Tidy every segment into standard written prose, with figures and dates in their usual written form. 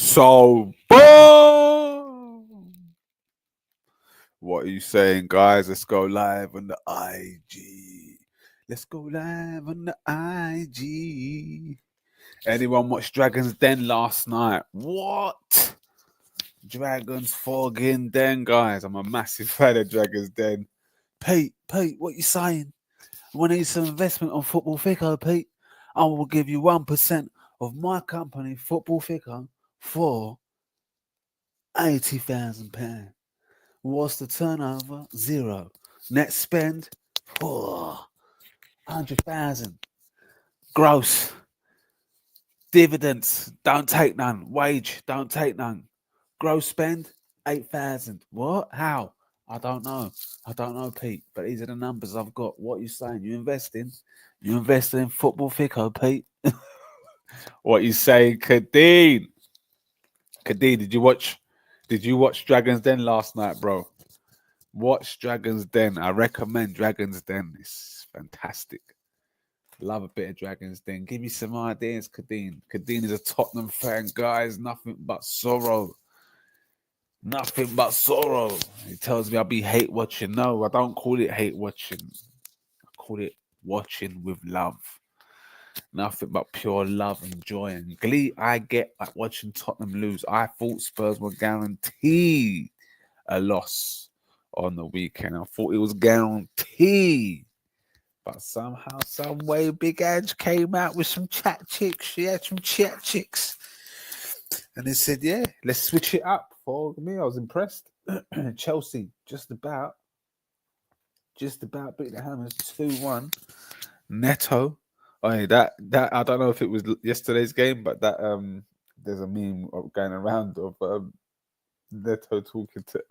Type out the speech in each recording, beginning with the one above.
So, boom! What are you saying, guys? Let's go live on the IG. Let's go live on the IG. Anyone watch Dragon's Den last night? What? Dragon's Fogging Den, guys. I'm a massive fan of Dragon's Den. Pete, what you saying? We need some investment on Footballthicko, Pete. I will give you 1% of my company, Footballthicko, for £80,000. What's the turnover? 0. Net spend? 100,000. Gross. Dividends? Don't take none. Wage? Don't take none. Gross spend? 8,000. What? How? I don't know, Pete. But these are the numbers I've got. What are you saying? You investing? You invested in Footballthicko, Pete? What you saying, Kadeen? Kadeen, did you watch Dragon's Den last night, bro? Watch Dragon's Den. I recommend Dragon's Den. It's fantastic. Love a bit of Dragon's Den. Give me some ideas, Kadeen. Kadeen is a Tottenham fan, guys. Nothing but sorrow. Nothing but sorrow. He tells me I'll be hate watching. No, I don't call it hate watching. I call it watching with love. Nothing but pure love and joy and glee I get like watching Tottenham lose. I thought Spurs were guaranteed a loss on the weekend. I thought it was guaranteed. But somehow, some way, Big Ange came out with some chat chicks. She had some chat chicks. And they said, yeah, let's switch it up. For me, I was impressed. Chelsea just about beat the Hammers 2-1. Neto. Oh, yeah, that I don't know if it was yesterday's game, but that there's a meme going around of Neto talking to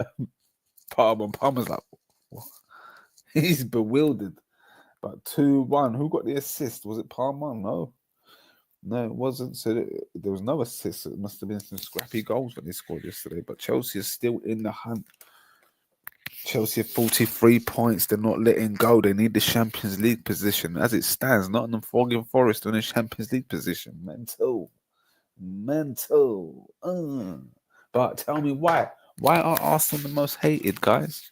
Palmer, and Palmer's like, what? He's bewildered. But 2-1. Who got the assist? Was it Palmer? No, it wasn't. So there was no assist. It must have been some scrappy goals that they scored yesterday. But Chelsea is still in the hunt. Chelsea have 43 points. They're not letting go. They need the Champions League position. As it stands, Nottingham Forest in the Champions League position. Mental. But tell me why. Why are Arsenal the most hated, guys?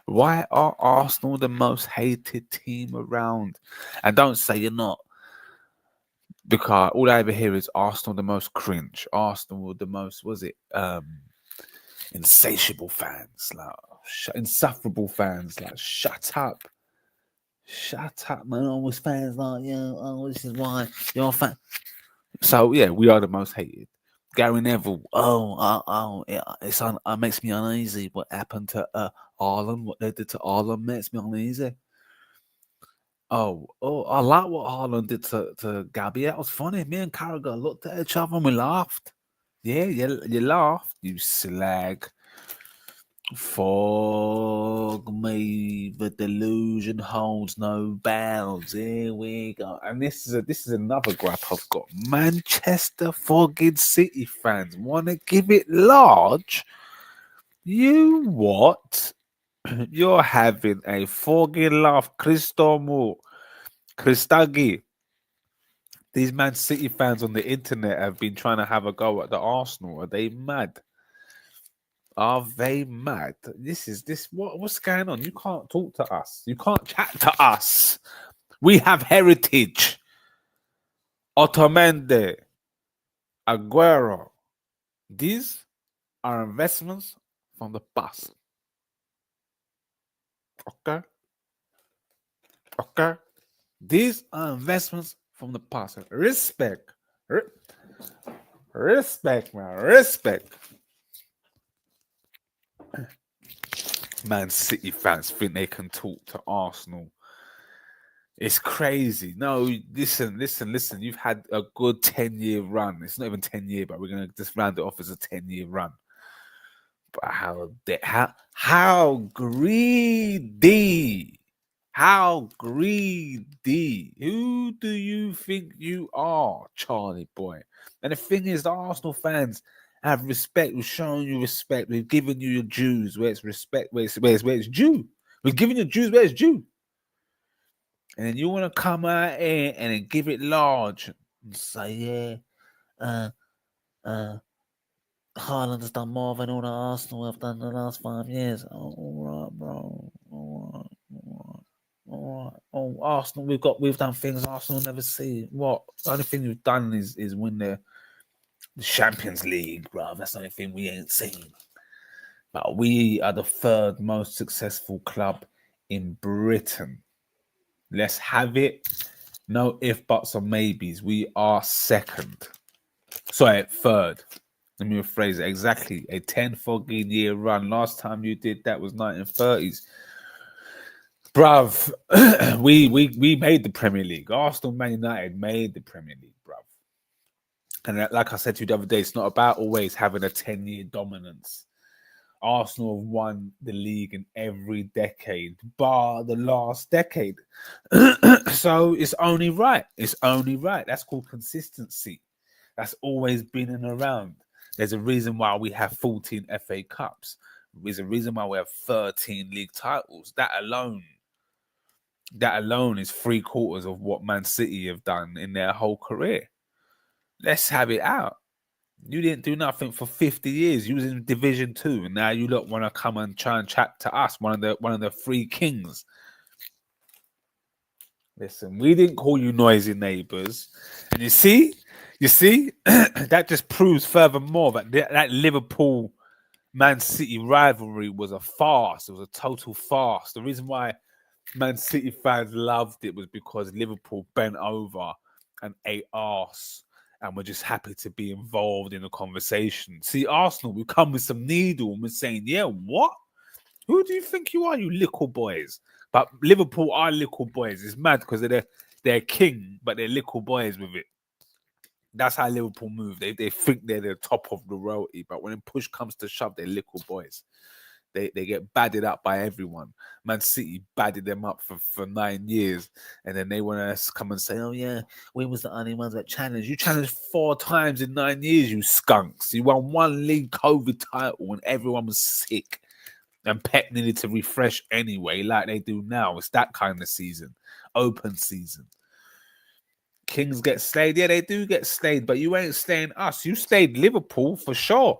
Why are Arsenal the most hated team around? And don't say you're not. Because all I ever hear is Arsenal the most cringe. Arsenal the most, insatiable fans. Like, insufferable fans. Like, shut up. Shut up, man. Always fans like, this is why you're a fan. So, yeah, we are the most hated. Gary Neville, it makes me uneasy. What happened to Ireland? What they did to Ireland makes me uneasy. Oh, I like what Haaland did to Gabby. That was funny. Me and Carragher looked at each other and we laughed. Yeah, you laughed, you slag. Fog me, the delusion holds no bounds. Here we go. And this is another gripe I've got. Manchester Fogging City fans want to give it large. You what? You're having a fogging laugh, Christagi. These Man City fans on the internet have been trying to have a go at the Arsenal. Are they mad? Are they mad? What's going on? You can't talk to us. You can't chat to us. We have heritage. Otamendi, Aguero. These are investments from the past. Okay. These are investments from the past. Respect. Respect, man. Respect. Man City fans think they can talk to Arsenal. It's crazy. No, listen. You've had a good 10-year run. It's not even 10-year, but we're going to just round it off as a 10-year run. But how greedy. How greedy. Who do you think you are, Charlie boy? And the thing is, the Arsenal fans have respect. We've shown you respect. We've given you your dues where it's respect, where it's due. We've given you dues where it's due. And then you want to come out here and then give it large and say, Haaland has done more than all the Arsenal have done in the last 5 years. Oh, all right, bro. All right. Oh, Arsenal, we've done things Arsenal never see. What? The only thing we've done is win the Champions League, bro. That's the only thing we ain't seen. But we are the third most successful club in Britain. Let's have it. No if, buts, or maybes. We are second. Sorry, third. Let me rephrase it. Exactly. A 10 fucking year run. Last time you did that was 1930s. Bruv, we made the Premier League. Arsenal, Man United made the Premier League, bruv. And like I said to you the other day, it's not about always having a 10-year dominance. Arsenal have won the league in every decade, bar the last decade. So it's only right. It's only right. That's called consistency. That's always been and around. There's a reason why we have 14 FA Cups. There's a reason why we have 13 league titles. That alone is 3/4 of what Man City have done in their whole career. Let's have it out. You didn't do nothing for 50 years. You was in Division 2, and now you lot want to come and try and chat to us, one of the three kings. Listen, we didn't call you noisy neighbours. And you see, that just proves furthermore that Liverpool Man City rivalry was a farce. It was a total farce. The reason why Man City fans loved it was because Liverpool bent over and ate arse and we're just happy to be involved in the conversation. See, Arsenal, we come with some needle and we're saying, yeah, what? Who do you think you are, you little boys? But Liverpool are little boys. It's mad because they're king, but they're little boys with it. That's how Liverpool move. They think they're the top of the royalty, but when push comes to shove, they're little boys. They get badded up by everyone. Man City badded them up for 9 years, and then they want to come and say, "Oh yeah, we was the only ones that challenged." You challenged 4 times in 9 years, you skunks. You won 1 league COVID title when everyone was sick, and Pep needed to refresh anyway, like they do now. It's that kind of season, open season. Kings get slayed, yeah, they do get slayed, but you ain't slaying us. You stayed Liverpool for sure.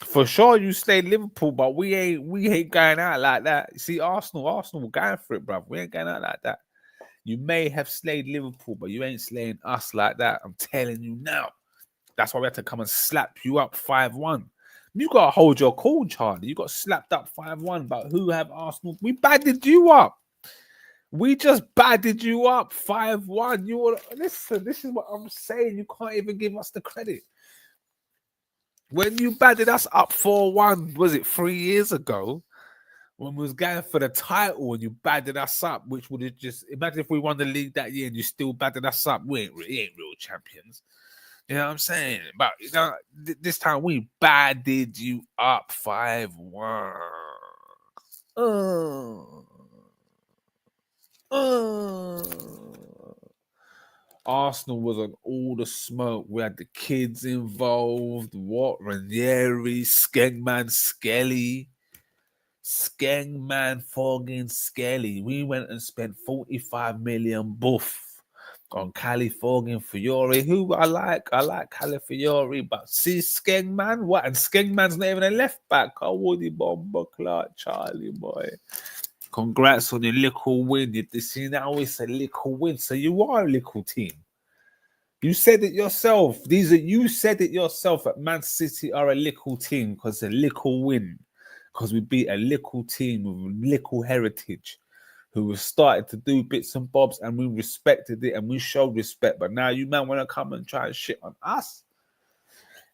For sure, you stayed Liverpool, but we ain't going out like that. You see, Arsenal going for it, bruv. We ain't going out like that. You may have slayed Liverpool, but you ain't slaying us like that. I'm telling you now. That's why we had to come and slap you up 5-1. You got to hold your cool, Charlie. You got slapped up 5-1, but who have Arsenal? We badded you up. We just badded you up 5-1. You were, listen, this is what I'm saying. You can't even give us the credit. When you badded us up 4-1, was it 3 years ago? When we was going for the title and you badded us up, which would have just... Imagine if we won the league that year and you still badded us up. We ain't real champions. You know what I'm saying? But, you know, this time we badded you up 5-1. Arsenal was on all the smoke. We had the kids involved. What? Ranieri, Skengman, Skelly. Skengman, Foggin, Skelly. We went and spent 45 million buff on Cali Foggin, Fiore. Who I like Cali Fiore. But see Skengman? What? And Skengman's not even a left back. Oh, Woody Bomber Clark, Charlie boy. Congrats on your little win. You see now it's a little win. So you are a little team. You said it yourself. You said it yourself that Man City are a little team because it's a little win. Because we beat a little team with little heritage who was started to do bits and bobs and we respected it and we showed respect. But now you man want to come and try and shit on us.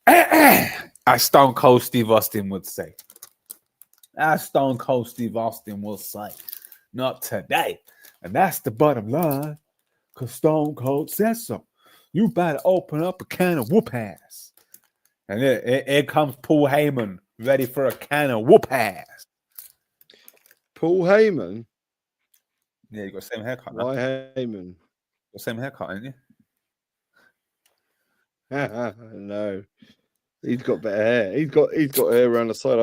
As Stone Cold Steve Austin would say. As Stone Cold Steve Austin will say, not today. And that's the bottom line, because Stone Cold says so. You better open up a can of whoop ass. And here comes Paul Heyman, ready for a can of whoop ass. Paul Heyman? Yeah, you got the same haircut. Why Heyman? The same haircut, ain't you? No. He's got better hair. He's got hair around the side.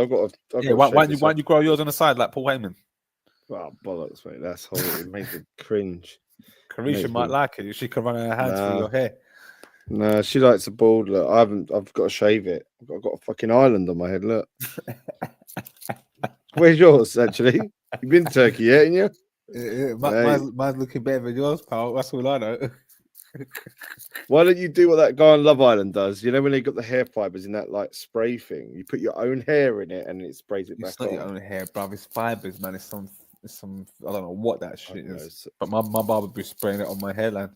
Why don't you grow yours on the side like Paul Heyman? Oh, bollocks, mate. That's horrible. It makes it cringe. Carisha might like it. She can run her hands through your hair. No, she likes the bald. Look, I haven't. I've got to shave it. I've got a fucking island on my head. Look. Where's yours? Actually, you've been to Turkey yet, ain't you? Mate. Mine's looking better than yours, pal. That's all I know. Why don't you do what that guy on Love Island does? You know when they got the hair fibers in that like spray thing, you put your own hair in it and it sprays it back It's not on. your own hair, bruv. It's fibers, man. It's some. I don't know what that I shit don't know, is. But my barber be spraying it on my hairline.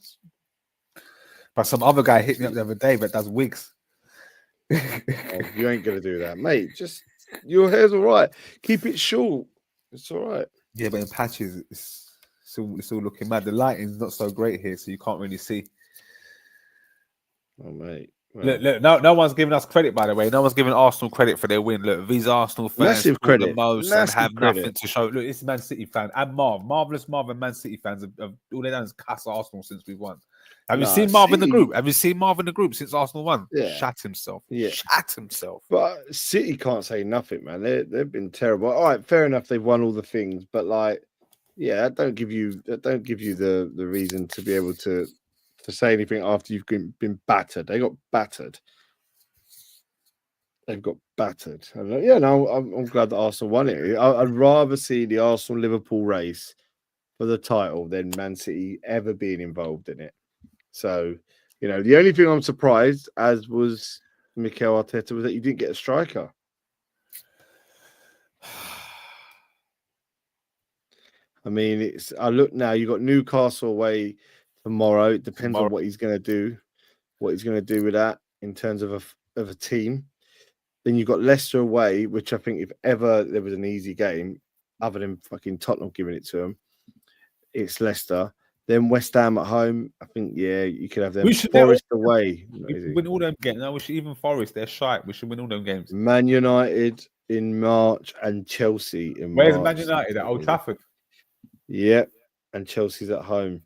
But some other guy hit me up the other day that does wigs. oh, you ain't gonna do that, mate. Just your hair's all right. Keep it short. It's all right. Yeah, but in patches, it's all looking mad. The lighting's not so great here, so you can't really see. Oh, mate. Well, Look, no one's giving us credit, by the way. No one's giving Arsenal credit for their win. Look, these Arsenal fans massive talk the credit. most Massive and have credit. nothing to show. Look, it's Man City fan and Marvelous Marv and Man City fans have all they've done is cuss Arsenal since we won. Have you seen Marv in the group? Have you seen Marv in the group since Arsenal won? Yeah. Shat himself. Yeah. Shat himself. But City can't say nothing, man. They've been terrible. All right, fair enough. They've won all the things, but like, yeah, that don't give you the reason to be able to say anything after you've been battered. They got battered. They've got battered. And, yeah, no, I'm glad that Arsenal won it. I'd rather see the Arsenal-Liverpool race for the title than Man City ever being involved in it. So, you know, the only thing I'm surprised, as was Mikel Arteta, was that you didn't get a striker. I mean, I look now, you got Newcastle away tomorrow. It depends on what he's going to do, with that in terms of a team. Then you've got Leicester away, which I think if ever there was an easy game, other than fucking Tottenham giving it to them, it's Leicester. Then West Ham at home. I think, yeah, you could have them. Forest away. Win all them games. No, we should even Forest. They're shite. We should win all them games. Man United in March and Chelsea in Where's March. Man United? At Old Trafford. Yep, and Chelsea's at home.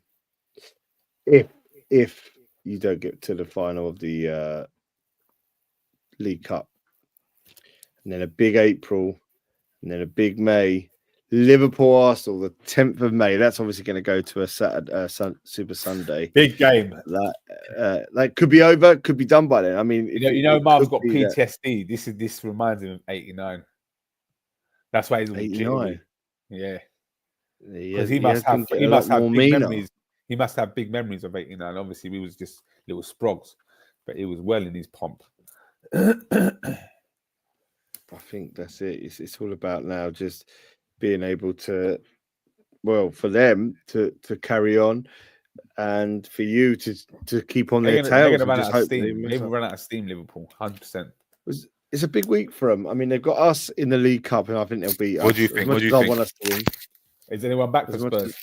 If you don't get to the final of the League Cup, and then a big April, and then a big May. Liverpool Arsenal, the 10th of May. That's obviously going to go to a Saturday, Super Sunday. Big game. That could be over. Could be done by then. I mean, Marv's got PTSD. This reminds him of '89. That's why he's all jittery. Yeah. Because he must have big memories. He must have big memories of '89. Obviously, we was just little sprogs, but he was well in his pomp. I think that's it. It's all about now just being able to, well, for them to carry on, and for you to keep on their tails. They're going to run out of steam. They will run out of steam, Liverpool, 100%. It's a big week for them. I mean, they've got us in the League Cup, and I think they'll beat us. What do you think? What do you think? I want us to win. Is anyone back for Spurs?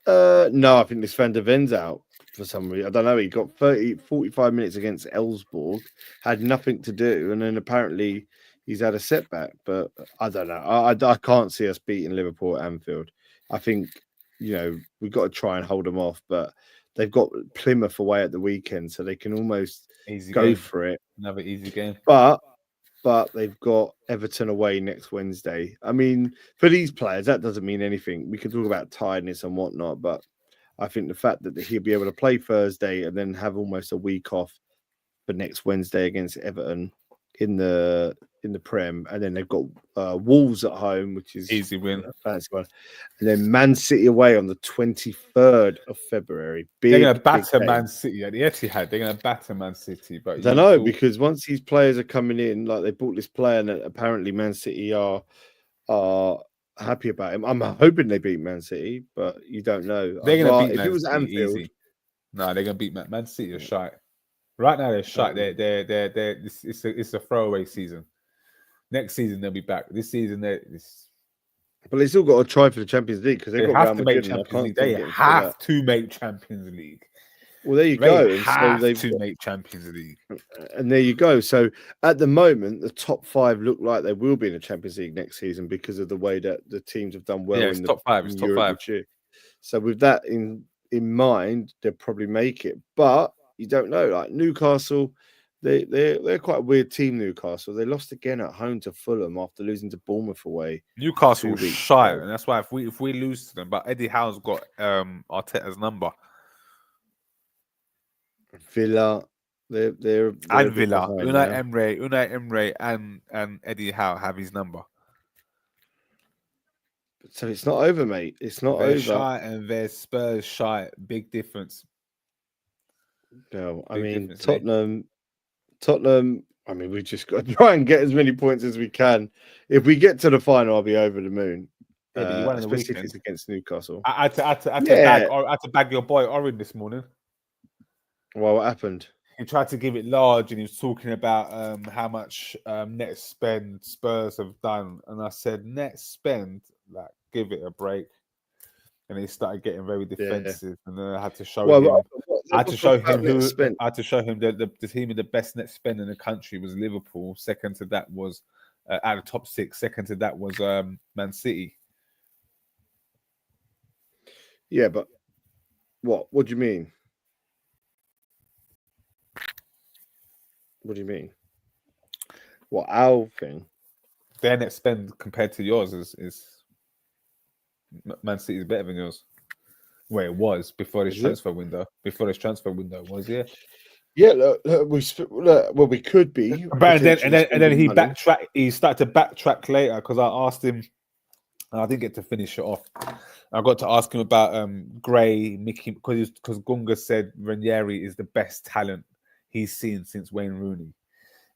No, I think this Van der Ven's out for some reason. I don't know. He got 45 minutes against Elfsborg, had nothing to do, and then apparently he's had a setback. But I don't know. I can't see us beating Liverpool at Anfield. I think, you know, we've got to try and hold them off, but they've got Plymouth away at the weekend, so they can almost go for it. Another easy game. But they've got Everton away next Wednesday. I mean, for these players, that doesn't mean anything. We can talk about tiredness and whatnot, but I think the fact that he'll be able to play Thursday and then have almost a week off for next Wednesday against Everton in the Prem, and then they've got Wolves at home, which is easy win, a fancy one, and then Man City away on the 23rd of February. They're going to batter Man City at the Etihad. They're going to batter Man City, but I don't know, because once these players are coming in, like they bought this player, and apparently Man City are happy about him. I'm hoping they beat Man City, but you don't know. They're going to beat Man City. If it was Anfield, easy. No, they're going to beat Man City. Are shite. Right now they're shite. It's a throwaway season. Next season they'll be back. This season but they still got to try for the Champions League because they have to make Champions League. They have to make Champions League. Well, there you go. They have to make Champions League, and there you go. So at the moment, the top 5 look like they will be in the Champions League next season because of the way that the teams have done well. Yeah, it's in top 5. It's top 5. So with that in mind, they'll probably make it, but you don't know. Like Newcastle, they're quite a weird team. Newcastle, they lost again at home to Fulham after losing to Bournemouth away. Newcastle shy, and that's why if we lose to them, but Eddie Howe's got Arteta's number. Villa, they're a And bit Villa, behind now. Unai Emery, and Eddie Howe have his number. So it's not over, mate. It's not They're over. shy and they're Spurs shy. Big difference. No, I Big mean difference, eh? Tottenham. I mean, we just got to try and get as many points as we can. If we get to the final, I'll be over the moon. Yeah, but you won on the Especially if weekend. it's against Newcastle. I had Yeah. to bag your boy Orin this morning. Well, what happened? He tried to give it large, and he was talking about how much net spend Spurs have done, and I said net spend, like give it a break. And he started getting very defensive, and then I had to show him. I had to show him that the team with the best net spend in the country was Liverpool. Second to that was out of top 6. Second to that was Man City. Yeah, but what? What do you mean? What do you mean? What, our thing? Their net spend compared to yours is Man City is better than yours. Where it was before this transfer window. Before this transfer window was, yeah. Yeah, look, well, we could be. But and then he backtracked. He started to backtrack later because I asked him, and I didn't get to finish it off. I got to ask him about Gray, Mickey, because Gunga said Ranieri is the best talent he's seen since Wayne Rooney.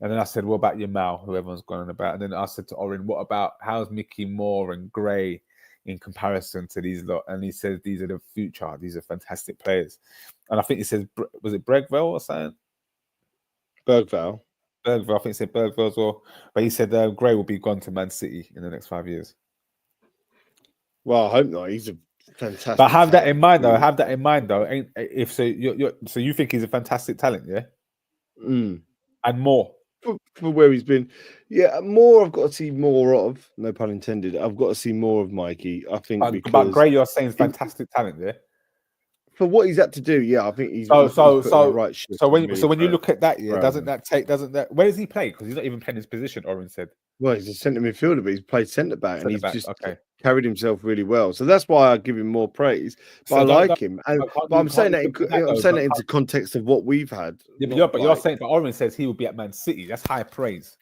And then I said, what about Yamal, who everyone's gone on about? And then I said to Orin, what about how's Mickey Moore and Gray in comparison to these lot? And he says these are the future. These are fantastic players. And I think he says, was it Bregville or something? Bergvall. I think he said Bergville as well. But he said Gray will be gone to Man City in the next 5 years. Well, I hope not. He's a fantastic. But have that in mind, though. Have that in mind, though. If so, so you think he's a fantastic talent, yeah? And more for where he's been, yeah. More. I've got to see more of. No pun intended. I've got to see more of Mikey. I think because but Gray, you're saying fantastic talent, yeah. For what he's had to do, yeah, I think he's so the right shit. So when you look at that, yeah, doesn't that where does he play? Because he's not even playing his position. Oren said. Well, he's a centre midfielder, but he's played centre back, and he's just carried himself really well. So that's why I give him more praise. But I like him, but I'm saying that into context of what we've had. Yeah, but you're saying, but Oren says he will be at Man City. That's high praise.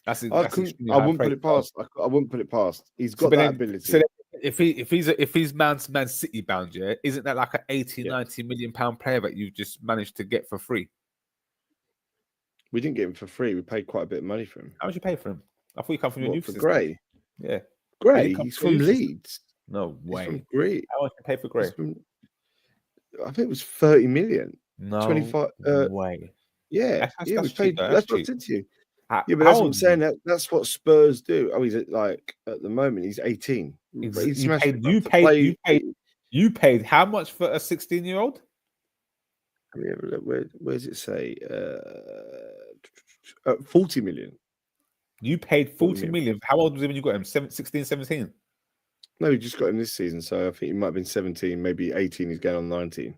I wouldn't put it past. I wouldn't put it past. He's got that ability. So if he's Man City bound, yeah, isn't that like an 90 million pound player that you've just managed to get for free? We didn't get him for free. We paid quite a bit of money for him. How much you pay for him? I thought you come from your youth system. Gray. Yeah, Gray. He's from Leeds. No way. He's from Gray. How much you pay for Gray? I think it was 30 million. No 25 way. Yeah, that's we paid. That's what I said to you. Yeah, but that's what I'm saying. That's what Spurs do. Oh, he's like at the moment he's 18. You paid how much for a 16-year-old? Where does it say? 40 million. You paid 40 million. How old was he when you got him? 16, 17? No, we just got him this season, so I think he might have been 17, maybe 18. He's going on 19.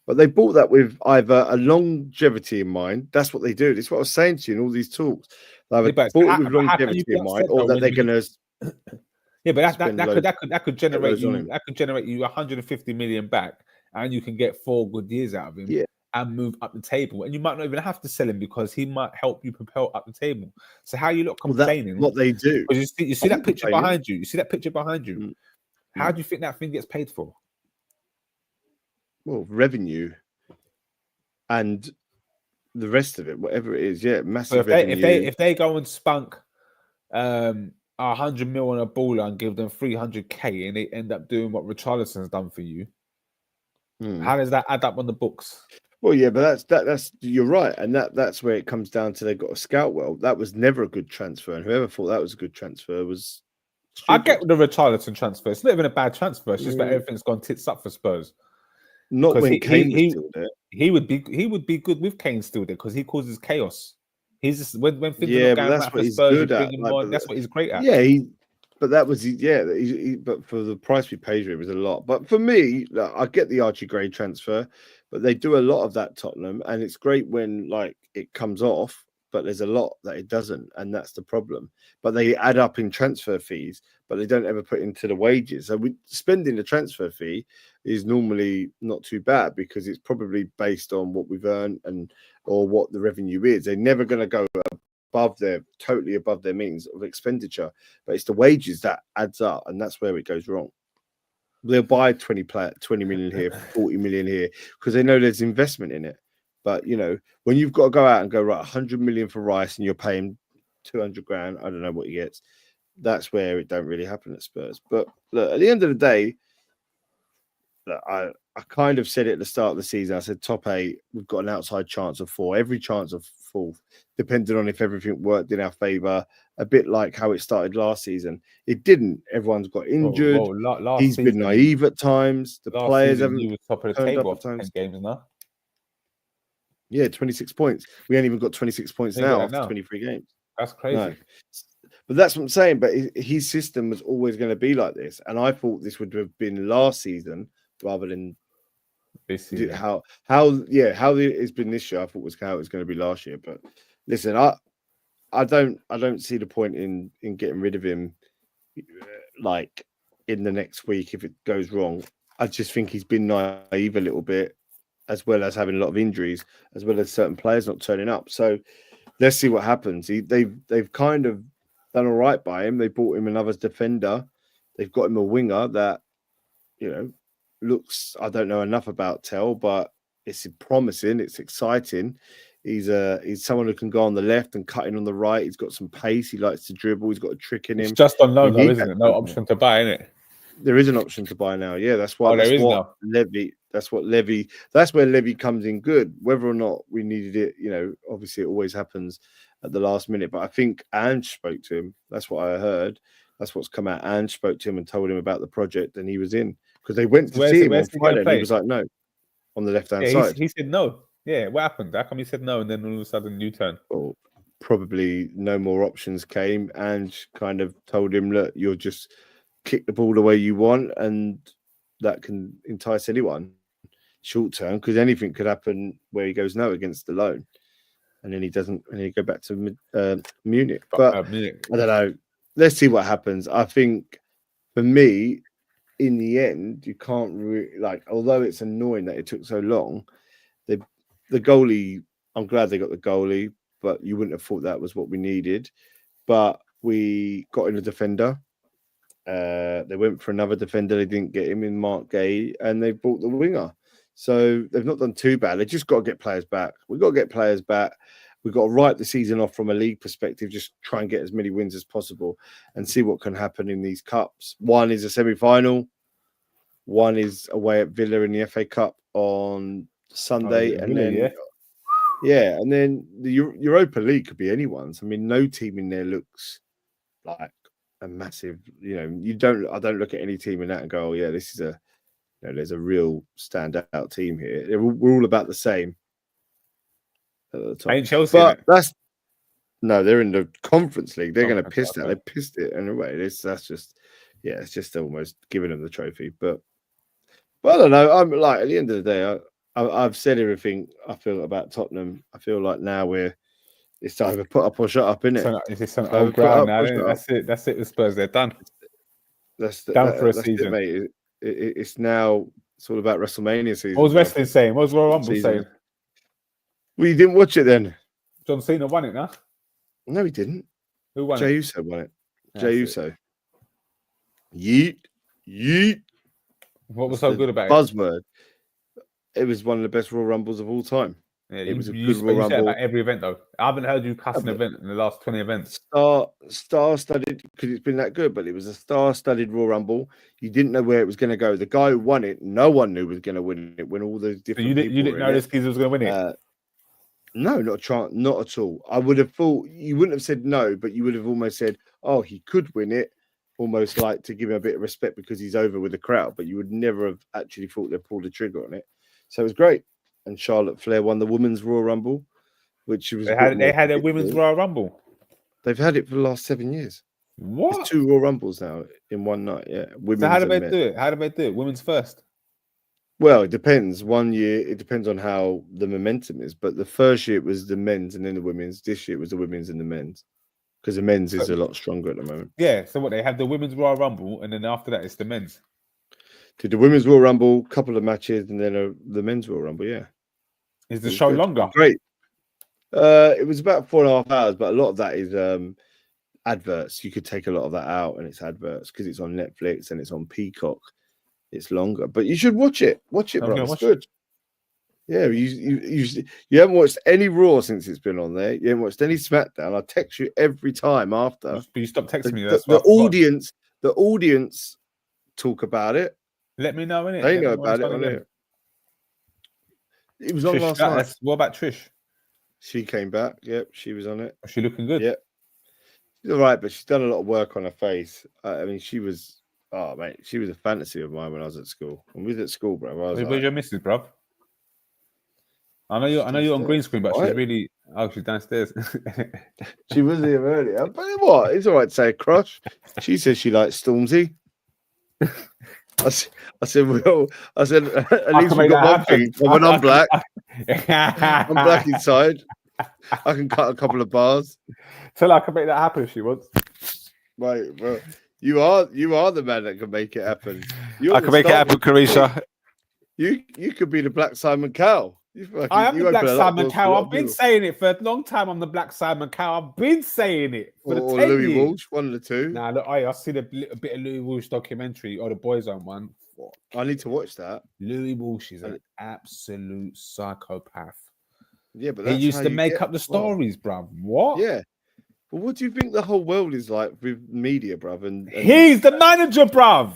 But they bought that with either a longevity in mind. That's what they do. That's what I was saying to you in all these talks. They either bought it with longevity in mind, or that they're going to. Yeah, but that could generate you 150 million back, and you can get 4 good years out of him. Yeah. And move up the table, and you might not even have to sell him because he might help you propel up the table. So how you look complaining? What they do? You see that picture behind you. You see that picture behind you. How do you think that thing gets paid for? Well, revenue and the rest of it, whatever it is, yeah, massive revenue. If they go and spunk 100 mil on a baller and give them 300k, and they end up doing what Richarlison's done for you, how does that add up on the books? Well, yeah, but that's you're right, and that's where it comes down to they've got to scout well. That was never a good transfer, and whoever thought that was a good transfer was stupid. I get the Richarlison transfer. It's not even a bad transfer. It's just that everything's gone tits up for Spurs. Not when Kane was still there. He would be good with Kane still there because he causes chaos. He's just when things are going right for Spurs, that's what he's great at. Yeah, but that was but for the price we paid for it was a lot. But for me, I get the Archie Gray transfer, but they do a lot of that Tottenham, and it's great when like it comes off. but there's a lot that it doesn't, and that's the problem. But they add up in transfer fees, but they don't ever put into the wages. So spending the transfer fee is normally not too bad because it's probably based on what we've earned or what the revenue is. They're never going to go totally above their means of expenditure, but it's the wages that adds up, and that's where it goes wrong. They'll buy 20 million here, 40 million here, because they know there's investment in it. But, when you've got to go out and go, right, 100 million for Rice and you're paying 200 grand, I don't know what he gets, that's where it don't really happen at Spurs. But look, at the end of the day, look, I kind of said it at the start of the season. I said top 8, we've got an outside chance of 4, every chance of 4th, depending on if everything worked in our favour. A bit like how it started last season. It didn't. Everyone's got injured. He's been naive at times. The players haven't you were top of the turned table up at times. 10 games now. Yeah, 26 points. We ain't even got 26 points now after 23 games. That's crazy. No. But that's what I'm saying. But his system was always going to be like this. And I thought this would have been last season rather than this season. How it's been this year. I thought was how it was going to be last year. But listen, I don't see the point in getting rid of him like in the next week if it goes wrong. I just think he's been naive a little bit, as well as having a lot of injuries, as well as certain players not turning up. So let's see what happens. They've kind of done all right by him. They bought him another defender. They've got him a winger that, looks, I don't know enough about Tell, but it's promising. It's exciting. He's someone who can go on the left and cut in on the right. He's got some pace. He likes to dribble. He's got a trick in him. It's just on loan, though, isn't it? No option to buy, isn't it? There is an option to buy now. Yeah, that's why. That's where Levy comes in good. Whether or not we needed it, obviously it always happens at the last minute. But I think Ange spoke to him. That's what I heard. That's what's come out. Ange spoke to him and told him about the project, and he was in because they went to see him on Friday. And he was like, no, on the left-hand side. He said no. Yeah, what happened? How come he said no and then all of a sudden U-turn? Well, probably no more options came and kind of told him, look, you'll just kick the ball the way you want, and that can entice anyone short term because anything could happen where he goes no against the loan, and then he doesn't, and he go back to Munich. But I don't know. Let's see what happens. I think for me, in the end, you can't really although it's annoying that it took so long. The goalie, I'm glad they got the goalie, but you wouldn't have thought that was what we needed. But we got in a defender. They went for another defender. They didn't get him in Mark Gay, and they bought the winger. So they've not done too bad. They just got to get players back. We've got to get players back. We've got to write the season off from a league perspective, just try and get as many wins as possible and see what can happen in these cups. One is a semi-final. One is away at Villa in the FA Cup on Sunday, and then the Europa League could be anyone's. I mean, no team in there looks like a massive. I don't look at any team in that and go, "Oh yeah, this is there's a real standout team here." We're all about the same at the top. Ain't Chelsea, but they're in the Conference League. They're going to piss that. They pissed it anyway. It's just almost giving them the trophy, but. Well, I don't know. I'm at the end of the day, I've said everything I feel about Tottenham. I feel like now it's time to put up or shut up, isn't it? It's some old ground now. That's it. That's it. The Spurs, they're done. That's done for a season, mate. It's now. It's all about WrestleMania season. What was wrestling saying? What was Royal Rumble saying? Well, you didn't watch it then. John Cena won it, now. No, he didn't. Who won Jey Uso won it. Jey Uso. Yeet. What was so good about buzzword? It was one of the best Royal Rumbles of all time. Yeah, it was a good Royal Rumble. About every event, though. I haven't heard you cuss an event in the last 20 events. Star-studded, because it's been that good, but it was a star-studded Royal Rumble. You didn't know where it was going to go. The guy who won it, no one knew was going to win it. When all those different you didn't know this kid was going to win it. No, not a chance, not at all. I would have thought you wouldn't have said no, but you would have almost said, "Oh, he could win it." Almost like to give him a bit of respect because he's over with the crowd, but you would never have actually thought they'd pull the trigger on it. So it was great. And Charlotte Flair won the Women's Royal Rumble, which was they had a Women's Royal Rumble. They've had it for the last 7 years. What? There's 2 Royal Rumbles now in one night. Yeah. So how do they do it? How do they do it? Women's first. Well, it depends. One year, it depends on how the momentum is. But the first year it was the men's and then the women's. This year it was the women's and the men's, because the men's is a lot stronger at the moment. Yeah. So what, they have the women's Royal Rumble, and then after that it's the men's. Did the women's Royal Rumble, couple of matches, and then the men's Royal Rumble? Yeah. Is the show good. longer? Great. It was about 4.5 hours, but a lot of that is adverts. You could take a lot of that out, and it's adverts because it's on Netflix and it's on Peacock. It's longer, but you should watch it. Watch it, bro. It's good. Yeah, you haven't watched any Raw since it's been on there. You haven't watched any SmackDown. I text you every time after. But you stopped texting me. The audience talk about it. Let me know, innit? They know about it on it. It was on last night. What about Trish? She came back. Yep, she was on it. Was she looking good? Yep. She's all right, but she's done a lot of work on her face. I mean, she was, oh, mate, she was a fantasy of mine when I was at school. When we was at school, bro. Where's your missus, bro? I know you're on green screen, but she's really... Oh, she's downstairs. She was here earlier. But what? It's all right to say crush. She says she likes Stormzy. I said, well, at least we got one thing. When I'm black, I'm black inside. I can cut a couple of bars. Tell her I can make that happen if she wants. Right, bro. You are the man that can make it happen. I can make it happen, Carisha. You could be the Black Simon Cowell. I am the Black Simon Cowell. I've been saying it for a long time. I'm the Black Simon Cowell. I've been saying it for or 10 Louis years. Walsh, one of the two. Nah, look, I see a bit of Louis Walsh documentary or the Boyzone one. Fuck. I need to watch that. Louis Walsh is an absolute psychopath. Yeah, but he used to make up the stories, bruv. What? Yeah. Well, what do you think the whole world is like with media, bruv? And he's the manager, bruv.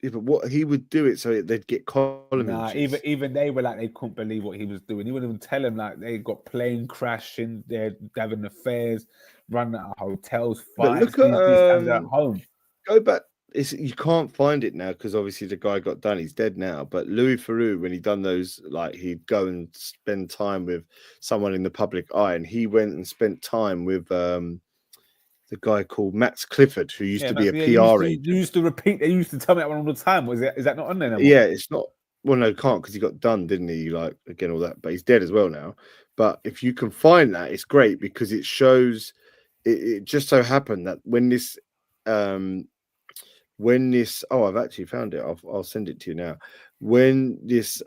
Yeah, but what he would do it so they'd get column. Nah, even they were like they couldn't believe what he was doing. He wouldn't even tell them like they got plane crashing, they're having affairs, running out of hotels, fights. Look at home. Go back. You can't find it now because obviously the guy got done. He's dead now. But Louis Theroux, when he done those, like he'd go and spend time with someone in the public eye, and he went and spent time with the guy called Max Clifford, who used to be a PR agent. You used to repeat. They used to tell me that one all the time. Is that not on there anymore? Yeah, it's not. Well, no, can't because he got done, didn't he? Like again, all that. But he's dead as well now. But if you can find that, it's great because it shows. It just so happened that when this, I've actually found it. I'll send it to you now. When this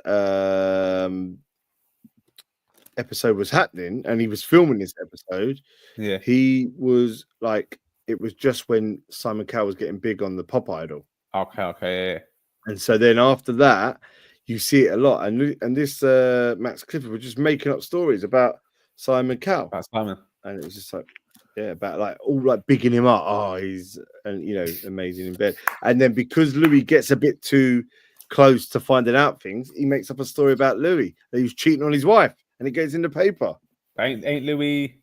episode was happening and he was filming this episode, yeah, he was like, it was just when Simon Cowell was getting big on the Pop Idol. Okay, yeah. And so then after that, you see it a lot. And this Max Clifford was just making up stories about Simon Cowell. About Simon. And it was just like, yeah, about like all like bigging him up. Oh, he's amazing in bed. And then because Louis gets a bit too close to finding out things, he makes up a story about Louis that he was cheating on his wife, and it goes in the paper. Ain't Louis?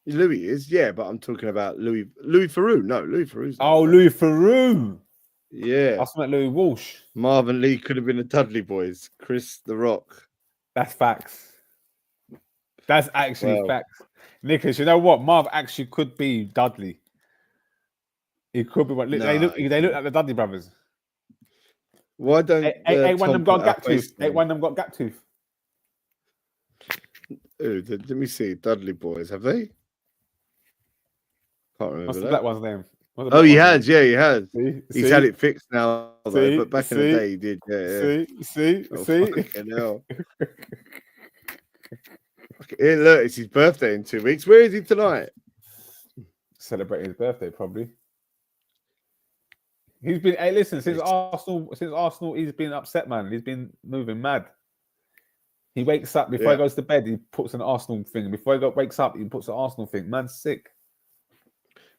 Louis is, yeah, but I'm talking about Louis Theroux. No, Louis Theroux. Louis Theroux. Yeah, I meant Louis Walsh. Marvin Lee could have been the Dudley Boys. Chris the Rock. That's facts. That's actually facts. Nicholas, you know what? Marv actually could be Dudley. He could be what they look like the Dudley brothers. Why don't ain't one of them got gap tooth? Ain't one of them got gap tooth? Let me see. Dudley Boys, have they? Can't remember. What's the black one's name? He has. Yeah, he has. He's had it fixed now, though, but back in the day he did. Yeah. See. Fucking hell. Hey, look, it's his birthday in 2 weeks. Where is he tonight? Celebrating his birthday, probably. He's been. Hey, listen, since Arsenal, he's been upset, man. He's been moving mad. He wakes up before he goes to bed. He puts an Arsenal thing. Before he wakes up, he puts an Arsenal thing. Man's sick.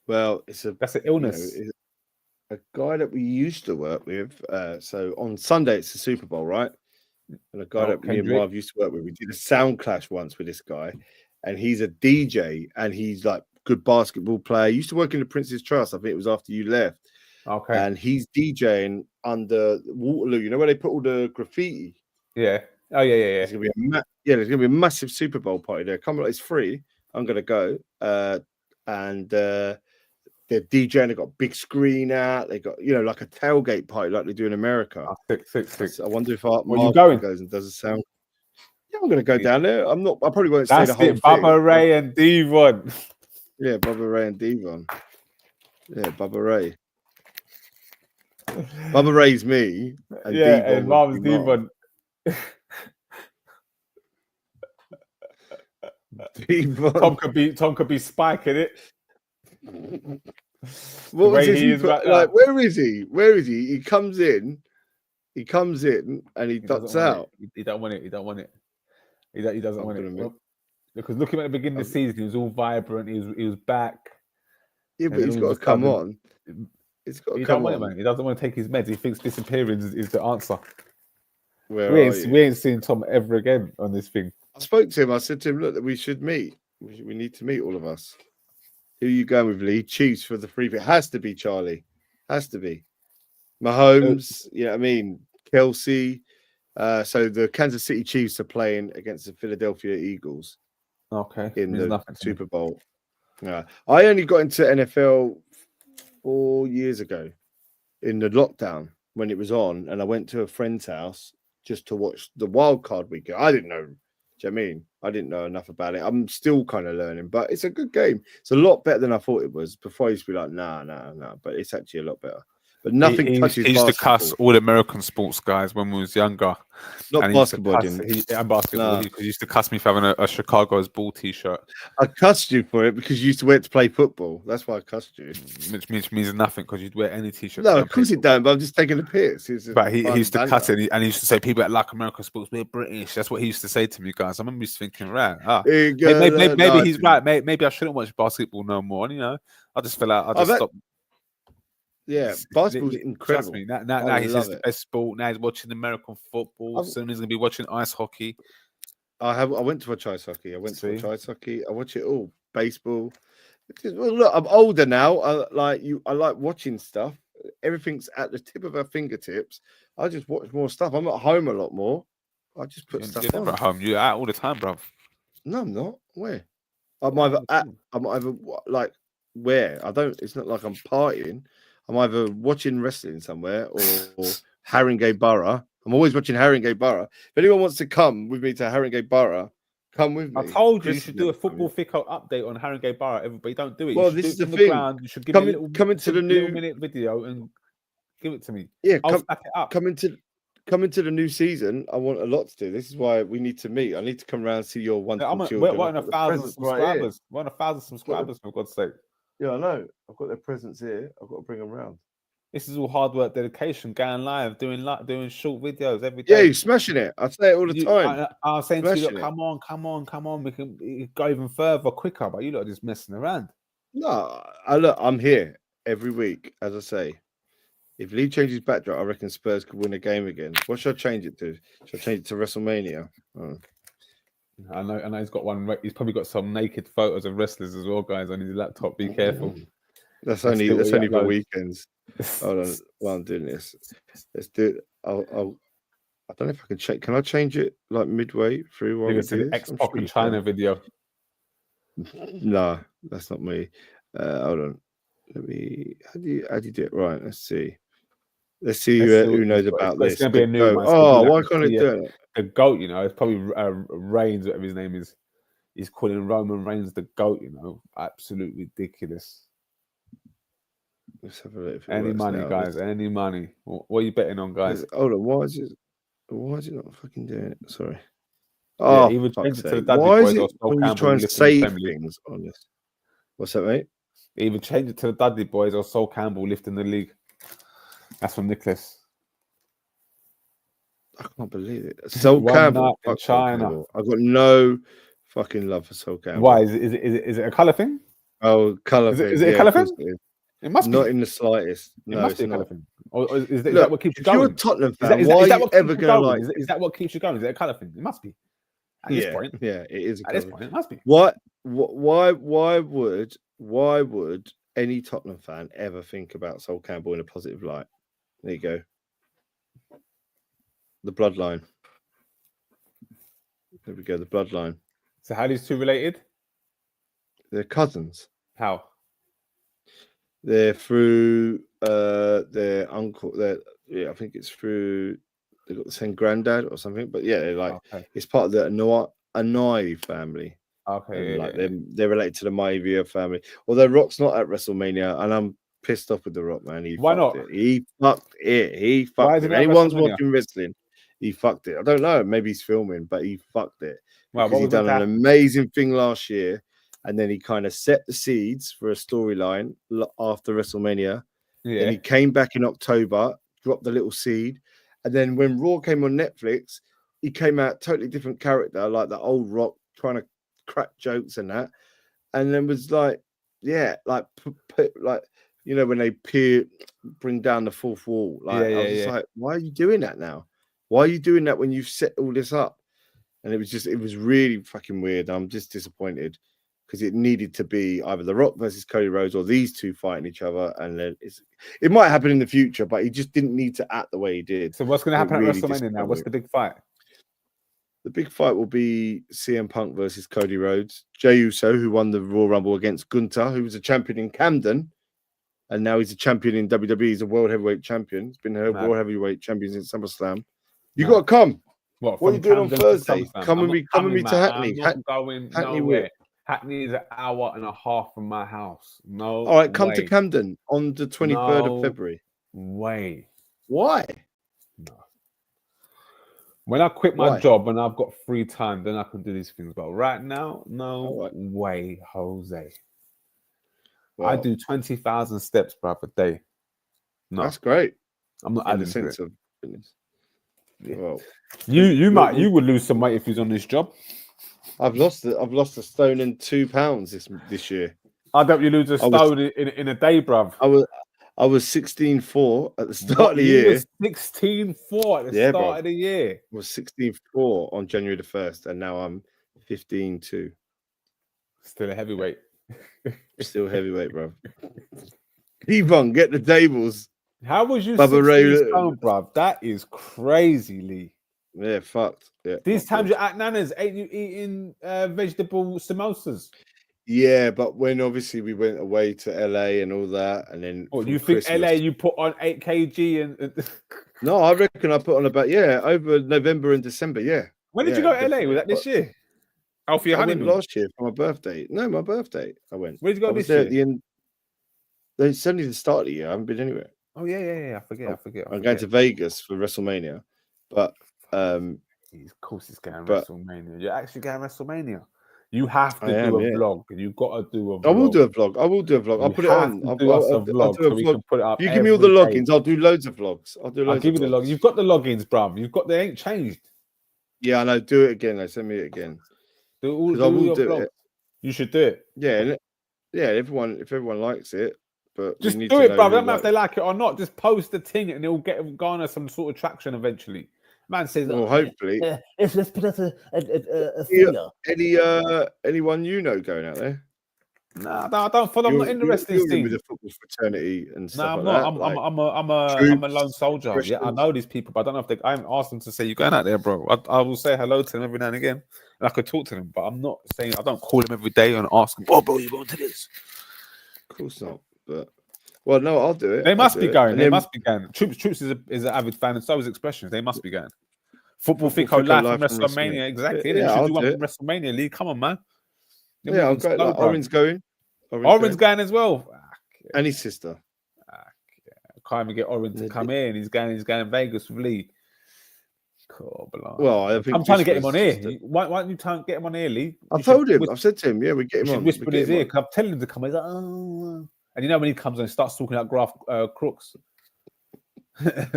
Well, that's an illness. A guy that we used to work with. So on Sunday, it's the Super Bowl, right? And a guy that me and Marv used to work with, we did a sound clash once with this guy, and he's a DJ and he's like good basketball player. He used to work in the Prince's Trust. I think it was after you left. Okay. And he's DJing under Waterloo. You know where they put all the graffiti? Yeah. Oh yeah. There's gonna be a massive Super Bowl party there. Come on, it's free. I'm gonna go. And they're DJing. They got a big screen out. They got like a tailgate party like they do in America. Sick. I wonder if Art Where you Martin going? goes and does a sound. Yeah, I'm going to go down there. I'm not. I probably won't say That's the whole it. Bubba thing. Ray and Devon. Yeah, Bubba Ray and Devon. Yeah, Bubba Ray. Bubba Ray's me, and Devon and would be Devon. Devon. Tom could be spiking it. What was this? Like, where is he? Where is he? He comes in and he ducks out. He don't want it. He doesn't want it. Because looking at the beginning of the season, he was all vibrant. He was back. Yeah, but he's got to come on. He's got to come on. Man. He doesn't want to take his meds. He thinks disappearing is the answer. We ain't seen Tom ever again on this thing. I spoke to him. I said to him, look, we should meet. We need to meet, all of us. Who are you going with, Lee? Chiefs for the free pick. Has to be Charlie. Has to be. Mahomes, Kelsey. So the Kansas City Chiefs are playing against the Philadelphia Eagles. Okay. In the Super Bowl. Yeah. I only got into NFL 4 years ago in the lockdown when it was on, and I went to a friend's house just to watch the wild card weekend. I didn't know. Do you know what I mean? I didn't know enough about it. I'm still kind of learning, but it's a good game. It's a lot better than I thought it was. Before I used to be like, nah, but it's actually a lot better. But nothing touches basketball. He used to cuss all American sports guys when we was younger. Not basketball, and basketball. He used to cuss me for having a Chicago's Bull t-shirt. I cussed you for it because you used to wear it to play football. That's why I cussed you. Which means nothing because you'd wear any t-shirt. No, of course it don't, but I'm just taking a piss. But he used to cuss it and he used to say, people that like American sports, we're British. That's what he used to say to me, guys. I remember just thinking, right, maybe he's right. Maybe I shouldn't watch basketball no more. I just feel like I just stopped. Yeah, basketball's incredible. Trust me. Now he's just the best sport. Now he's watching American football. Soon he's going to be watching ice hockey. I went to watch ice hockey. I watch it all. Baseball. Look, I'm older now. I like watching stuff. Everything's at the tip of our fingertips. I just watch more stuff. I'm at home a lot more. I just put stuff on. You're never at home. You're out all the time, bro. No, I'm not. Where? I'm either like where? I don't. It's not like I'm partying. I'm either watching wrestling somewhere or Haringey Borough. I'm always watching Haringey Borough. If anyone wants to come with me to Haringey Borough, come with me. I told you should do a Footballthicko update on Haringey Borough. Everybody don't do it. Well, this is the thing. You should give me a come into the new minute video and give it to me. Yeah, I'll stack it up. Come into the new season. I want a lot to do. This is why we need to meet. I need to come around and see your wonderful children. We're on 1,000 subscribers. We're on 1,000 subscribers, for God's sake. Yeah, I know. I've got their presents here. I've got to bring them around. This is all hard work, dedication, going live, doing short videos every day. Yeah, you're smashing it. I say it all the time. I'm saying to you, look, come on. We can go even further, quicker, but you lot are just messing around. No, I'm here every week, as I say. If Lee changes backdrop, I reckon Spurs could win a game again. What should I change it to? Should I change it to WrestleMania? Oh. I know he's got one. He's probably got some naked photos of wrestlers as well, guys, on his laptop. Be careful. That's only for weekends. Hold on, while I'm doing this, let's do it. I don't know if I can check. Can I change it like midway through? Maybe it's an X-Pac in China video. No, that's not me. Hold on. Let me. How do you do it? Right. Let's see. Let's see who knows about this. It's going to be a new one. Why can't it do it? The GOAT, it's probably Reigns, whatever his name is. He's calling Roman Reigns the GOAT, Absolutely ridiculous. Let's have a look. Any money, guys. Any money. What are you betting on, guys? Hold on. Why is it not fucking doing it? Sorry. Even change it to the Dudley Boys or Sol Campbell. Try and save things on this. What's that, mate? Even change it to the Dudley Boys or Sol Campbell lifting the league. That's from Nicholas. I can't believe it. Sol Campbell in China. I've got no fucking love for Sol Campbell. Why? Is it a colour thing? Oh, colour thing. Is it a colour thing? It must be. Not in the slightest. No, it must be a colour thing. Or is that what keeps you going? If you're a Tottenham fan, why are you ever going to like... Is that what keeps you going? Is it a colour thing? It must be. At this point. Yeah, it is. At this point, it must be. Why would any Tottenham fan ever think about Sol Campbell in a positive light? There you go. The bloodline. There we go. The bloodline. So how are these two related? They're cousins. How? They're through their uncle. I think it's through. They got the same granddad or something. But yeah, they're like Okay. it's part of the Anai family. Okay. And like they're related to the Maivia family. Although Rock's not at WrestleMania, and I'm pissed off with the Rock, man. Why not? He fucked it. He Why fucked is it. it If at anyone's WrestleMania? watching wrestling, he fucked it. I don't know. Maybe he's filming, but he fucked it Wow, because what he was meant done to an happen? amazing thing last year, and then he kind of set the seeds for a storyline after WrestleMania. Then Yeah. he came back in October, dropped the little seed, and then when Raw came on Netflix, he came out totally different character, like the old Rock trying to crack jokes and that, and then was like, yeah, like like when they bring down the fourth wall, like I was just like, why are you doing that now? Why are you doing that when you've set all this up? And it was really fucking weird. I'm just disappointed because it needed to be either The Rock versus Cody Rhodes or these two fighting each other, and then it might happen in the future, but he just didn't need to act the way he did. So what's going to happen at really WrestleMania now? What's the big fight? The big fight will be CM Punk versus Cody Rhodes. Jey Uso, who won the Royal Rumble against Gunther, who was a champion in Camden, and now he's a champion in WWE. He's a world heavyweight champion. He's been a world heavyweight champion since SummerSlam. You got to come. What are you doing on Thursday? Come with me to Hackney. I'm not going nowhere. Hackney is an hour and a half from my house. No. All right, come to Camden on the 23rd of February. Way. Why? No. When I quit my job and I've got free time, then I can do these things. But right now, no way, Jose. Well, I do 20,000 steps, bro, a day. No, that's great. I'm not adding to it. Of fitness. Yeah. Well, you would lose some weight if you was on this job. I've lost a stone and 2 pounds this year. I don't you lose a stone in a day, bruv. I was 16.4 at the start of the year. You was 16.4 at the start of the year. I was 16.4 on January the 1st, and now I'm 15.2. Still a heavyweight. Still heavyweight, bro. Keep on, get the tables. How was you 16 stone, bruv? That is crazy, Lee. Yeah, fucked. Yeah, these times you're at Nana's, ain't you eating vegetable samosas? Yeah, but when obviously we went away to LA and all that, and then you think LA you put on 8 kg and no, I reckon I put on about over November and December. Yeah. When did you go to LA? Was that this year? Oh, for your honeymoon? I went last year for my birthday. No, my birthday. I went. Where did you go this year? At the end. It's only the start of the year. I haven't been anywhere. Oh yeah. I forget. I'm going to Vegas for WrestleMania, but of course he's going WrestleMania. You're actually going WrestleMania. You have to do a vlog. You've got to do a vlog. I will do a vlog. I'll put it on. I'll do a vlog so we can put it up. You give me all the logins. I'll do loads of vlogs. I'll give you the logins. You've got the logins, bruv. They ain't changed. Yeah, I know. Do it again. Send me it again. I will do it. You should do it. Yeah. If everyone likes it, but just do it, bruv. Don't matter if they like it or not. Just post the thing and it will garner some sort of traction eventually. Man says, well, hopefully. Let's put out a feeler. Anyone going out there? No, I don't follow. I'm not interested in seeing with the football fraternity and stuff. No, I'm not. I'm a lone soldier. Christians. Yeah, I know these people, but I don't know if I haven't asked them to say you're going out there, bro. I will say hello to them every now and again, and I could talk to them, but I'm not saying I don't call them every day and ask them, "Oh, bro, you going to this?" Of course not, but. Well, no, I'll do it. They must be going. They must be going. Troops is an avid fan, and so is Expressions. They must be going. Footballthicko live from WrestleMania. Exactly. Yeah, you should do one from WrestleMania, Lee. Come on, man. Yeah, I'll go. Owen's going. Owen's going as well. And his sister. I can't even get Owen to come in. He's going Vegas with Lee. Cool, well, I think I'm trying to get him on here. Why don't you try and get him on here, Lee? I've told him. I've said to him, yeah, we get him on. Whisper in his ear because I'm telling him to come. He's like, oh. And you know when he comes and starts talking about Graf Crooks. But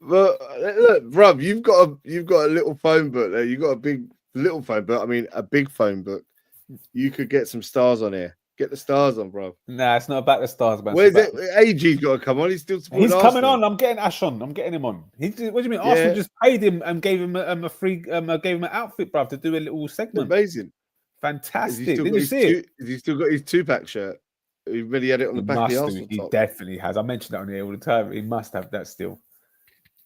look, bruv, you've got a little phone book there. You've got a big little phone book. I mean, a big phone book. You could get some stars on here. Get the stars on, bro. Nah, it's not about the stars, man. Where's it? AG's got to come on. He's still supporting He's coming on. I'm getting Ash on. I'm getting him on. What do you mean? Yeah. Arsenal just paid him and gave him a free, gave him an outfit, bruv, to do a little segment. Amazing. Fantastic. Did you see it? Has he still got his 2-pack shirt? He really had it on the back of the Arsenal top. He definitely has. I mention that on here all the time. He must have that still.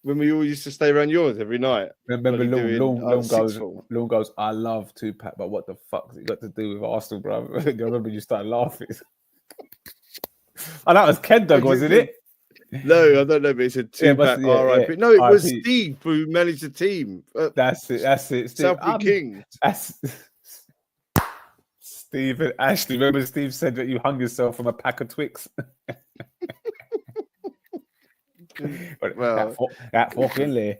when we all used to stay around yours every night. Remember, bloody doing, sixth form. Loon goes, I love Tupac, but what the fuck has it got to do with Arsenal, bro? I remember you started laughing. Oh, that was Ken Dog, wasn't it? No, I don't know, but it said Tupac, R.I.P. No, it was Steve who managed the team. That's it. Steve. Southbury Kings. Steve and Ashley. Remember Steve said that you hung yourself from a pack of Twix? Well, that fucking lay.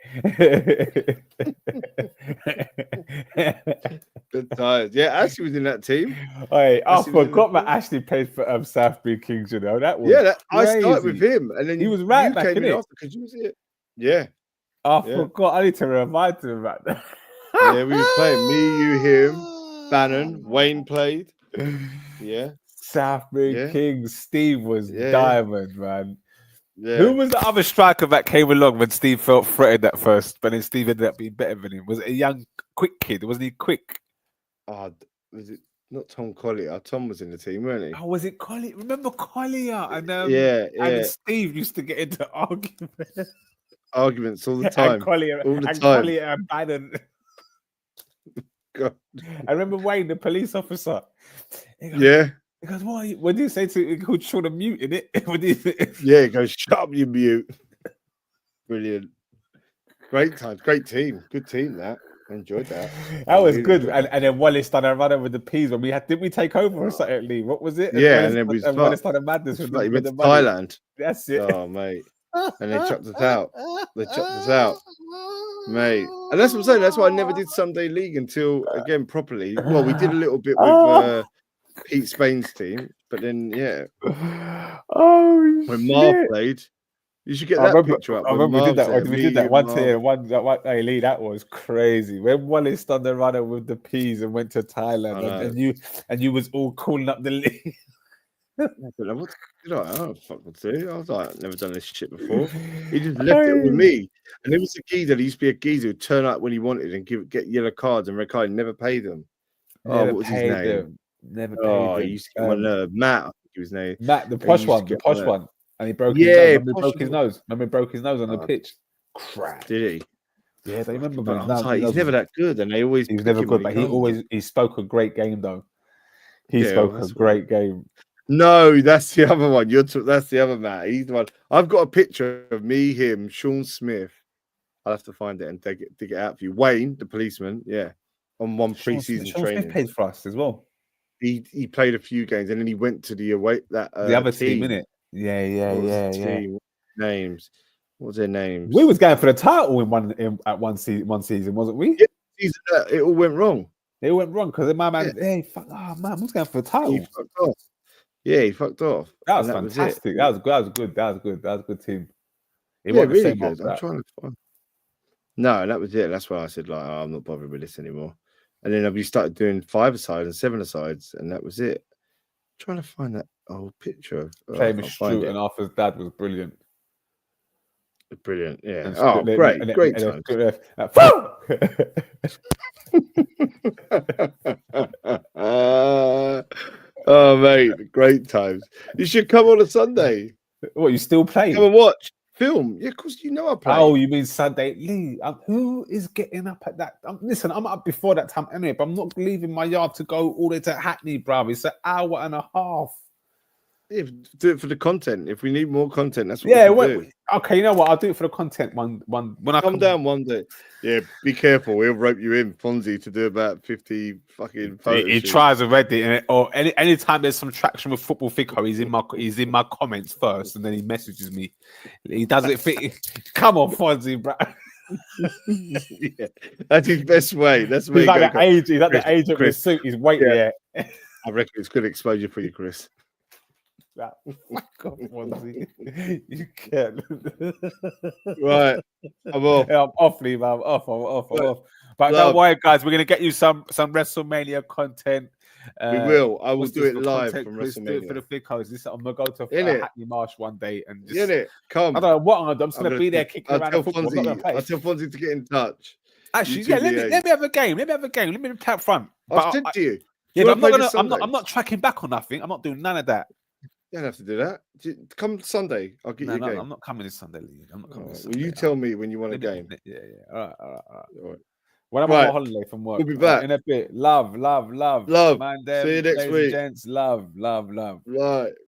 Good times. Yeah, Ashley was in that team. Hey, I forgot that Ashley played for Southbury Kings. You know that was I started with him, and then he was right back in it because you was it. Yeah, I forgot. I need to remind him about that. Yeah, we were playing. Me, you, him, Bannon, Wayne played. Yeah, Southbury Kings. Steve was diamond, man. Yeah. Who was the other striker that came along when Steve felt threatened at first, but then Steve ended up being better than him? Was it a young, quick kid? Wasn't he quick? Was it not Tom Collier? Tom was in the team, weren't he? Oh, was it Collier? Remember Collier? And and Steve used to get into arguments all the time. And Collier, all the time. Collier and Bannon. God. I remember Wayne, the police officer. He goes, what do you say to it? Called Sean a mute, in it? Yeah, he goes, shut up, you mute. Brilliant. Great times, great team. Good team, that. I enjoyed that. That was really good. And then Wallace done a run with the peas when we had, didn't we take over or something, Lee? What was it? Yeah, and then Wallace done a madness with the Thailand. That's it. Oh, mate. And they chucked us out. Mate. And that's what I'm saying. That's why I never did Sunday League until, again, properly. Well, we did a little bit with Pete Spain's team, but then, when Marv played, you should get that picture up. I remember we did that one year. Hey, Lee, that was crazy. When Wallace done the runner with the peas and went to Thailand, and you was all calling up the league. I don't fuck what to do. I was like, I've never done this shit before. He just left it with me. And there was a geezer. There used to be a geezer who'd turn up when he wanted and get yellow cards and red cards. Never paid them. What was his name? Never paid them. He used to get my nerve. Matt, I think his name. Matt, the posh one. And he broke his nose. Remember his nose. Remember he broke his nose on the pitch. Crap. Did he? Yeah, they remember. He's never that good, and he was never good. But he spoke a great game though. He spoke a great game. No, that's the other one. That's the other Matt. He's the one. I've got a picture of me, him, Sean Smith. I'll have to find it and dig it out for you. Wayne, the policeman, on one pre-season training. Smith played for us as well. He played a few games and then he went to the other team, innit? Yeah. Names. What was their names? We was going for the title at one season, wasn't we? Yeah, it all went wrong. It went wrong because my man, man, we was going for the title. He fucked off. Yeah, he fucked off. That was fantastic. That was good. That was a good team. It was really good. I'm trying to find. No, that was it. That's why I said I'm not bothered with this anymore. And then we started doing 5-a-side and 7-a-sides, and that was it. I'm trying to find that old picture. Playing with Stu and Arthur's dad was brilliant. Brilliant, yeah. Great times. Oh, mate, great times. You should come on a Sunday. What, you still playing? Come and watch. Film. Yeah, of course, you know I play. Oh, you mean Sunday? Lee, who is getting up at that? Listen, I'm up before that time anyway, but I'm not leaving my yard to go all the way to Hackney, bruv. It's an hour and a half. Yeah, do it for the content. If we need more content, that's what we do. Okay, you know what? I'll do it for the content when I come down one day. Yeah, be careful. We'll rope you in, Fonzie, to do about 50 fucking photos. He tries already, or anytime there's some traction with Footballthicko, he's in my comments first, and then he messages me. He does it fit. Come on, Fonzie, bro. Yeah, that's his best way. That's he's like the age. He's at the age of his suit. He's waiting there. I reckon it's good exposure for you, Chris. Fuck off, Fonzie. You can't. Right. I'm off. Yeah, I'm off, Lee, man. I'm off. But don't worry, guys. We're going to get you some WrestleMania content. We will. I will do it live from WrestleMania. Do it for the Thickos. I'm going to go to Hackney Marsh one day and just... Come. I don't know what I'm going to do. I'm just going to be there kicking around the football. I'll tell Fonzie to get in touch. Actually, let me have a game. Let me play up front. I've said to you. Yeah, but I'm not tracking back on nothing. I'm not doing none of that. You don't have to do that. Come Sunday. I'll get you a game. I'm not coming this Sunday, Lee. I'm not coming this Well, Sunday. you tell me when you want a game. Yeah. All right. All right. When I'm on my holiday from work, We'll be back in a bit. Love. Love. Man, See you next ladies week. and gents. Love. Right.